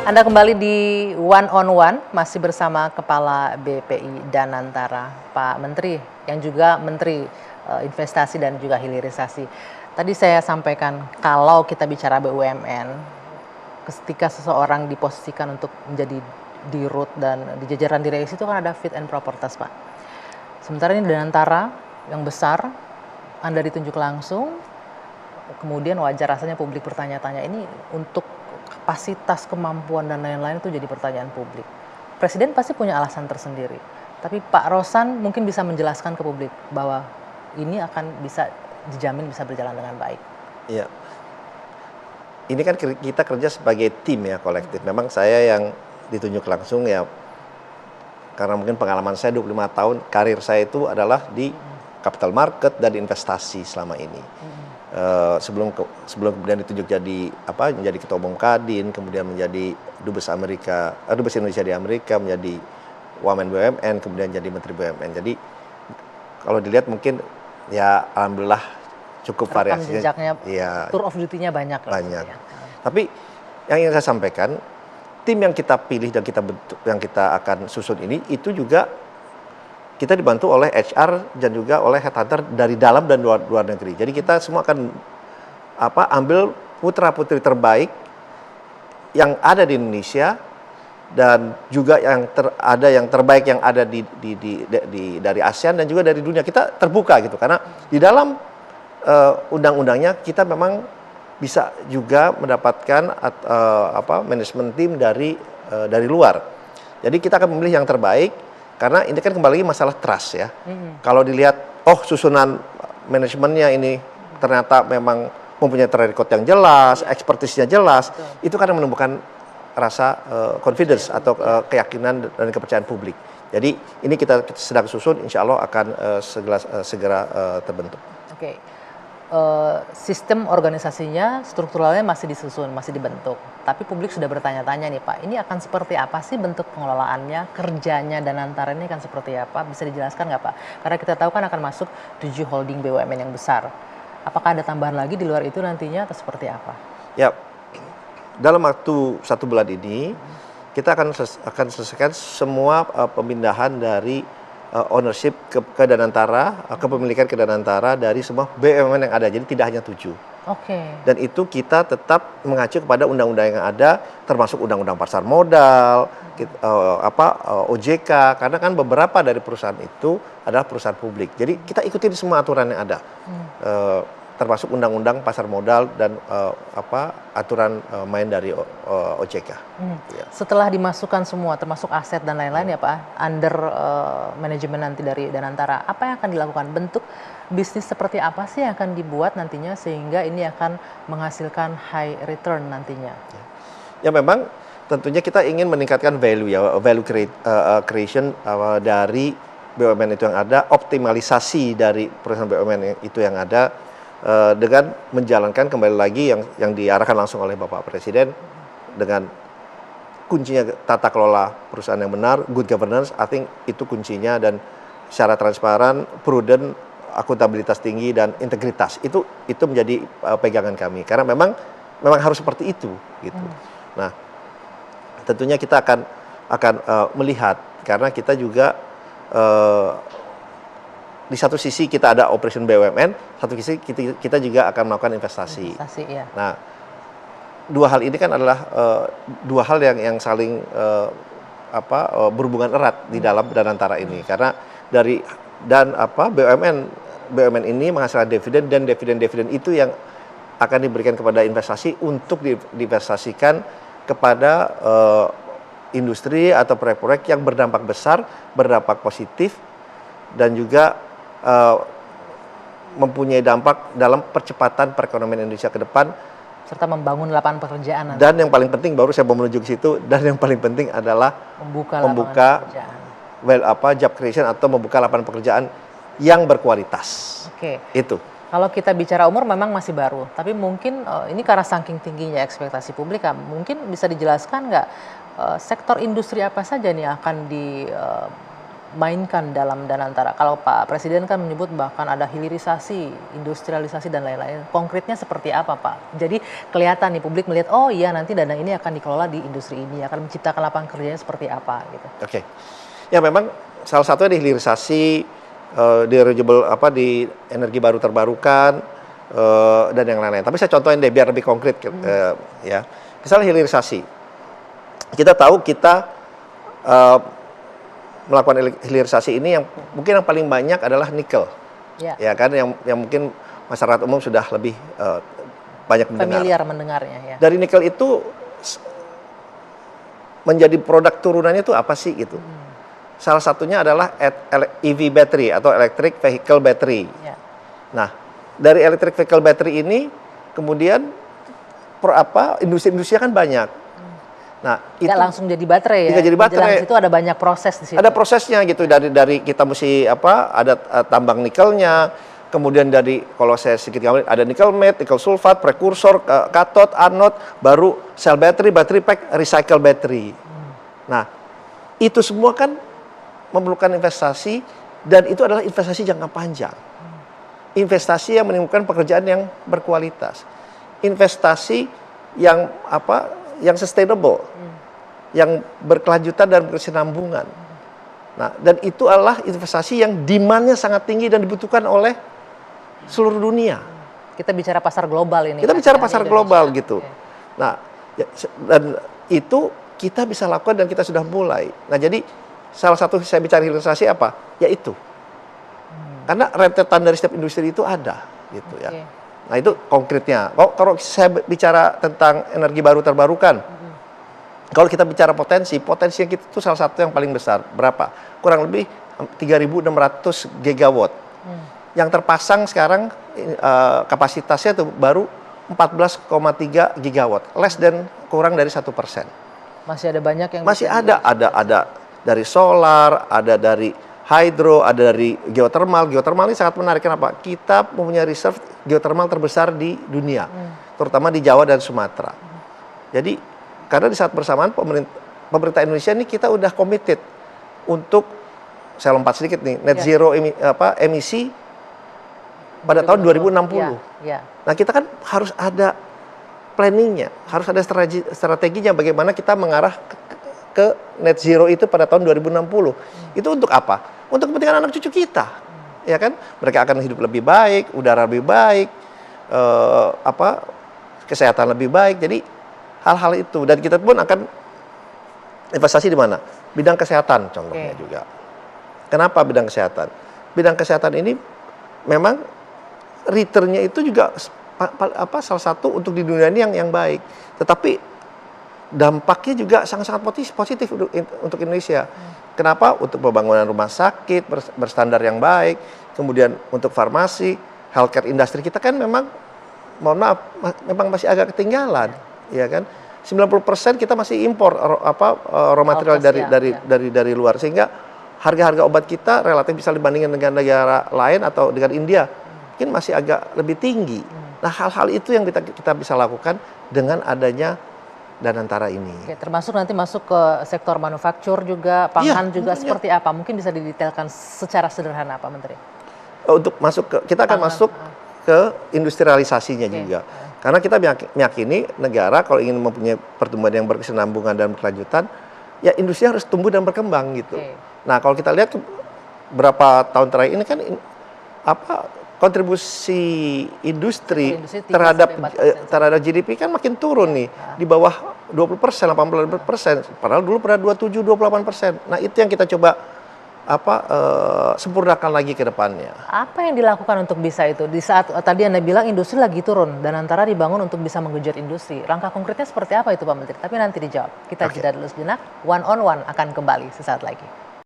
Anda kembali di One on One, masih bersama Kepala BPI Danantara, Pak Menteri, yang juga Menteri Investasi dan juga Hilirisasi. Tadi saya sampaikan kalau kita bicara BUMN, ketika seseorang diposisikan untuk menjadi dirut dan di jajaran direksi itu kan ada fit and proper test, Pak. Sementara ini Danantara yang besar, Anda ditunjuk langsung, kemudian wajar rasanya publik bertanya-tanya ini untuk kapasitas, kemampuan, dan lain-lain itu jadi pertanyaan publik. Presiden pasti punya alasan tersendiri. Tapi Pak Rosan mungkin bisa menjelaskan ke publik bahwa ini akan bisa dijamin bisa berjalan dengan baik. Iya. Ini kan kita kerja sebagai tim ya, kolektif. Memang saya yang ditunjuk langsung ya, karena mungkin pengalaman saya 25 tahun, karir saya itu adalah di capital market dan investasi selama ini. Sebelum kemudian ditunjuk menjadi ketua umum Kadin, kemudian menjadi dubes Indonesia di Amerika, menjadi Wamen BUMN, kemudian jadi Menteri BUMN. Jadi kalau dilihat mungkin ya alhamdulillah cukup variasinya. Jejaknya, ya, tour of duty-nya banyak. Banyak. Ya. Tapi yang ingin saya sampaikan, tim yang kita pilih dan kita bentuk, yang kita akan susun ini itu juga kita dibantu oleh HR dan juga oleh headhunter dari dalam dan luar negeri. Jadi kita semua akan ambil putra-putri terbaik yang ada di Indonesia dan juga ada yang terbaik yang ada dari ASEAN dan juga dari dunia. Kita terbuka gitu karena di dalam undang-undangnya kita memang bisa juga mendapatkan manajemen tim dari luar. Jadi kita akan memilih yang terbaik. Karena ini kan kembali lagi masalah trust ya. Kalau dilihat, susunan manajemennya ini ternyata memang mempunyai track record yang jelas, ekspertisnya jelas, itu kan menumbuhkan rasa confidence atau keyakinan dan kepercayaan publik. Jadi ini kita sedang susun, insya Allah akan segera terbentuk. Oke. Sistem organisasinya, strukturalnya masih disusun, masih dibentuk. Tapi publik sudah bertanya-tanya nih Pak, ini akan seperti apa sih bentuk pengelolaannya, kerjanya Danantara ini akan seperti apa? Bisa dijelaskan nggak Pak? Karena kita tahu kan akan masuk 7 holding BUMN yang besar. Apakah ada tambahan lagi di luar itu nantinya atau seperti apa? Ya, dalam waktu 1 bulan ini kita akan selesaikan semua pemindahan dari ownership ke Danantara, kepemilikan ke Danantara dari semua BUMN yang ada. Jadi tidak hanya 7. Oke. Dan itu kita tetap mengacu kepada undang-undang yang ada, termasuk undang-undang pasar modal, OJK, karena kan beberapa dari perusahaan itu adalah perusahaan publik. Jadi kita ikuti semua aturan yang ada. Termasuk undang-undang pasar modal dan aturan main dari OJK. Ya. Setelah dimasukkan semua, termasuk aset dan lain-lain ya Pak, under manajemen nanti dari Danantara, apa yang akan dilakukan? Bentuk bisnis seperti apa sih yang akan dibuat nantinya sehingga ini akan menghasilkan high return nantinya? Ya memang tentunya kita ingin meningkatkan value creation dari BUMN itu yang ada, optimalisasi dari perusahaan BUMN itu yang ada. Dengan menjalankan kembali lagi yang diarahkan langsung oleh Bapak Presiden dengan kuncinya tata kelola perusahaan yang benar, good governance, I think itu kuncinya, dan secara transparan, prudent, akuntabilitas tinggi dan integritas itu menjadi pegangan kami karena memang harus seperti itu gitu. Nah, tentunya kita akan melihat karena kita juga di satu sisi kita ada operation BUMN, satu sisi kita juga akan melakukan investasi. Ya. Nah, dua hal ini kan adalah dua hal yang saling berhubungan erat di dalam Danantara ini karena BUMN ini menghasilkan dividen dan dividen itu yang akan diberikan kepada investasi untuk diinvestasikan kepada industri atau proyek-proyek yang berdampak besar, berdampak positif dan juga mempunyai dampak dalam percepatan perekonomian Indonesia ke depan serta membangun lapangan pekerjaan. Dan yang paling penting baru saya mau menuju ke situ, dan yang paling penting adalah membuka job creation atau membuka lapangan pekerjaan yang berkualitas. Oke. Itu. Kalau kita bicara umur memang masih baru, tapi mungkin ini karena saking tingginya ekspektasi publik, mungkin bisa dijelaskan nggak sektor industri apa saja nih akan dimainkan dalam Danantara? Kalau Pak Presiden kan menyebut bahkan ada hilirisasi, industrialisasi dan lain-lain. Konkretnya seperti apa Pak? Jadi kelihatan nih publik melihat, oh iya nanti dana ini akan dikelola di industri ini, akan menciptakan lapangan kerjanya seperti apa gitu. Oke. Ya memang salah satunya di hilirisasi, di renewable di energi baru terbarukan dan yang lain-lain. Tapi saya contohin deh biar lebih konkret ya. Misalnya hilirisasi. Kita tahu kita melakukan hilirisasi ini yang mungkin yang paling banyak adalah nikel. Ya kan yang mungkin masyarakat umum sudah lebih banyak familiar mendengarnya ya. Dari nikel itu menjadi produk turunannya itu apa sih gitu? Salah satunya adalah EV battery atau electric vehicle battery. Ya. Nah, dari electric vehicle battery ini kemudian industri-industri kan banyak. Nah, itu langsung jadi baterai ya. Jadi baterai. Di situ ada banyak proses di situ. Ada prosesnya gitu dari kita mesti ada tambang nikelnya, kemudian dari kalau saya sedikit ngomongin ada nikel matte, nikel sulfat, prekursor, katot, anode, baru sel battery, battery pack, recycle battery. Nah, itu semua kan memerlukan investasi dan itu adalah investasi jangka panjang. Investasi yang menimbulkan pekerjaan yang berkualitas. Investasi yang yang sustainable. Yang berkelanjutan dan berkesinambungan. Nah, dan itu adalah investasi yang demand-nya sangat tinggi dan dibutuhkan oleh seluruh dunia. Kita bicara pasar global ini. Kita bicara pasar global gitu. Nah, dan itu kita bisa lakukan dan kita sudah mulai. Nah, jadi salah satu saya bicara hilirisasi apa? Yaitu. Karena rentetan dari setiap industri itu ada gitu ya. Nah, itu konkretnya. Kalau saya bicara tentang energi baru terbarukan, kalau kita bicara potensi yang kita itu salah satu yang paling besar. Berapa? Kurang lebih 3.600 gigawatt. Yang terpasang sekarang kapasitasnya itu baru 14,3 gigawatt. Less than kurang dari 1%. Masih ada banyak yang masih ada dari solar, ada dari hydro, ada dari geothermal. Geothermal ini sangat menarik. Kenapa? Kita mempunyai reserve geothermal terbesar di dunia, terutama di Jawa dan Sumatera. Jadi, karena di saat bersamaan pemerintah Indonesia ini kita udah committed untuk, saya lompat sedikit nih, net zero emisi pada tahun 2060. Nah, kita kan harus ada planningnya, harus ada strateginya bagaimana kita mengarah ke net zero itu pada tahun 2060. Itu untuk apa? Untuk kepentingan anak cucu kita. Ya kan? Mereka akan hidup lebih baik, udara lebih baik, kesehatan lebih baik. Jadi hal-hal itu, dan kita pun akan investasi di mana? Bidang kesehatan contohnya juga. Kenapa bidang kesehatan? Bidang kesehatan ini memang return-nya itu juga salah satu untuk di dunia ini yang baik. Tetapi dampaknya juga sangat-sangat positif untuk Indonesia. Kenapa? Untuk pembangunan rumah sakit berstandar yang baik, kemudian untuk farmasi, healthcare industri kita kan memang, mohon maaf, memang masih agak ketinggalan, ya kan? 90% kita masih impor raw material dari luar, sehingga harga-harga obat kita relatif bisa dibandingkan dengan negara lain atau dengan India mungkin masih agak lebih tinggi. Nah, hal-hal itu yang kita bisa lakukan dengan adanya Danantara ini. Oke, termasuk nanti masuk ke sektor manufaktur juga, pangan juga seperti apa? Mungkin bisa didetailkan secara sederhana Pak Menteri. Untuk kita akan masuk ke industrialisasinya juga. Karena kita meyakini negara kalau ingin mempunyai pertumbuhan yang berkesinambungan dan berkelanjutan, ya industri harus tumbuh dan berkembang gitu. Nah, kalau kita lihat berapa tahun terakhir ini kan kontribusi industri terhadap GDP kan makin turun nih, di bawah 20%, 18%, padahal dulu pernah 27-28%. Nah, itu yang kita coba sempurnakan lagi ke depannya. Apa yang dilakukan untuk bisa itu? Di saat tadi Anda bilang industri lagi turun, Danantara dibangun untuk bisa menggenjot industri. Langkah konkretnya seperti apa itu Pak Menteri? Tapi nanti dijawab. Kita jeda dulu sejenak, One on One akan kembali sesaat lagi.